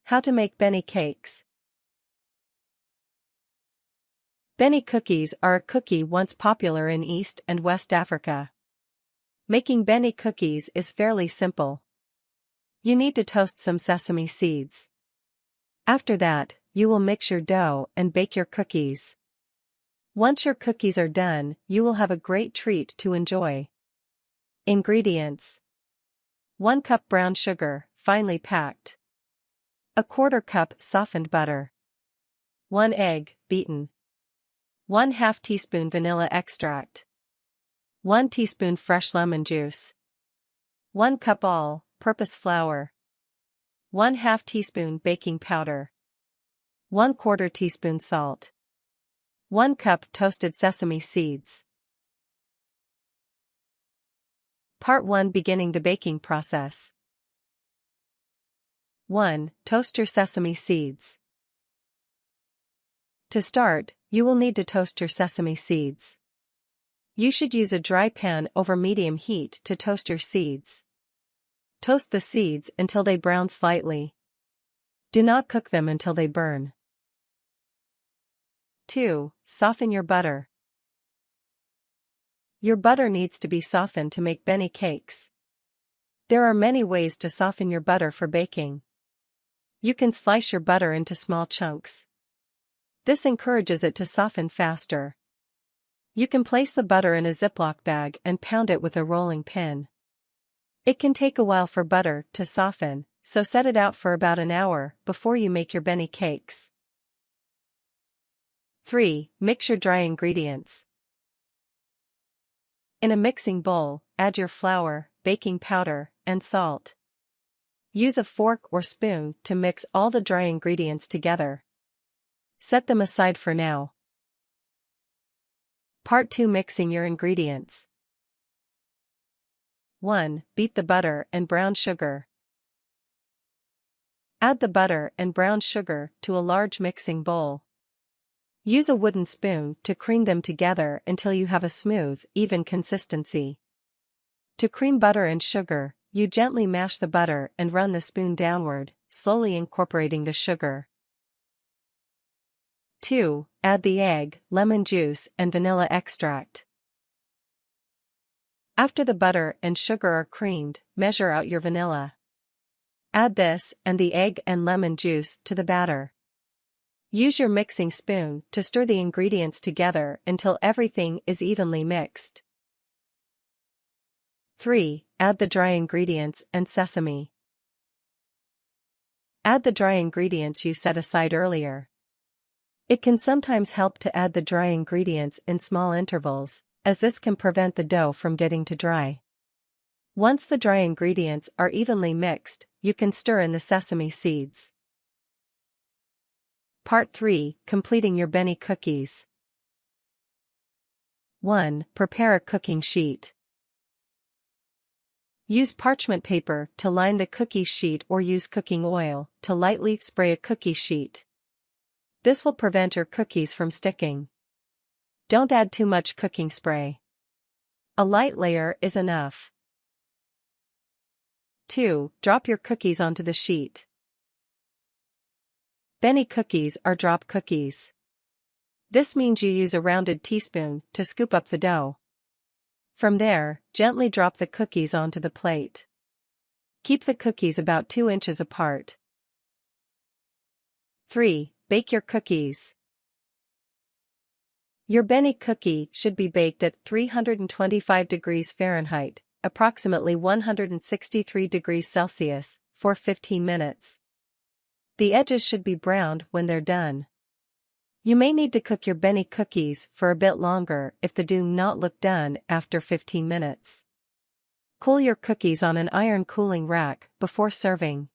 How to make Benne cakes. Benne cookies are a cookie once popular in East and West Africa. Making Benne cookies is fairly simple. You need to toast some sesame seeds. After that, you will mix your dough and bake your cookies. Once your cookies are done, you will have a great treat to enjoy. Ingredients: 1 cup brown sugar, finely packed. 1/4 cup softened butter. 1 egg, beaten. 1/2 teaspoon vanilla extract. 1 teaspoon fresh lemon juice. 1 cup all-purpose flour. 1/2 teaspoon baking powder. 1/4 teaspoon salt. 1 cup toasted sesame seeds. Part 1: Beginning the baking process. 1. Toast your sesame seeds. To start, you will need to toast your sesame seeds. You should use a dry pan over medium heat to toast your seeds. Toast the seeds until they brown slightly. Do not cook them until they burn. 2. Soften your butter. Your butter needs to be softened to make Benne cakes. There are many ways to soften your butter for baking. You can slice your butter into small chunks. This encourages it to soften faster. You can place the butter in a Ziploc bag and pound it with a rolling pin. It can take a while for butter to soften, so set it out for about an hour before you make your Benne cakes. 3. Mix your dry ingredients. In a mixing bowl, add your flour, baking powder, and salt. Use a fork or spoon to mix all the dry ingredients together. Set them aside for now. Part 2: Mixing your ingredients. 1. Beat the butter and brown sugar. Add the butter and brown sugar to a large mixing bowl. Use a wooden spoon to cream them together until you have a smooth, even consistency. To cream butter and sugar, you gently mash the butter and run the spoon downward, slowly incorporating the sugar. 2. Add the egg, lemon juice, and vanilla extract. After the butter and sugar are creamed, measure out your vanilla. Add this and the egg and lemon juice to the batter. Use your mixing spoon to stir the ingredients together until everything is evenly mixed. 3. Add the dry ingredients and sesame. Add the dry ingredients you set aside earlier. It can sometimes help to add the dry ingredients in small intervals, as this can prevent the dough from getting too dry. Once the dry ingredients are evenly mixed, you can stir in the sesame seeds. Part 3: Completing your Benne cookies. 1. Prepare a cooking sheet. Use parchment paper to line the cookie sheet or use cooking oil to lightly spray a cookie sheet. This will prevent your cookies from sticking. Don't add too much cooking spray. A light layer is enough. 2. Drop your cookies onto the sheet. Benne cookies are drop cookies. This means you use a rounded teaspoon to scoop up the dough. From there, gently drop the cookies onto the plate. Keep the cookies about 2 inches apart. 3. Bake your cookies. Your Benne cookie should be baked at 325 degrees Fahrenheit, approximately 163 degrees Celsius, for 15 minutes. The edges should be browned when they're done. You may need to cook your Benne cookies for a bit longer if they do not look done after 15 minutes. Cool your cookies on an iron cooling rack before serving.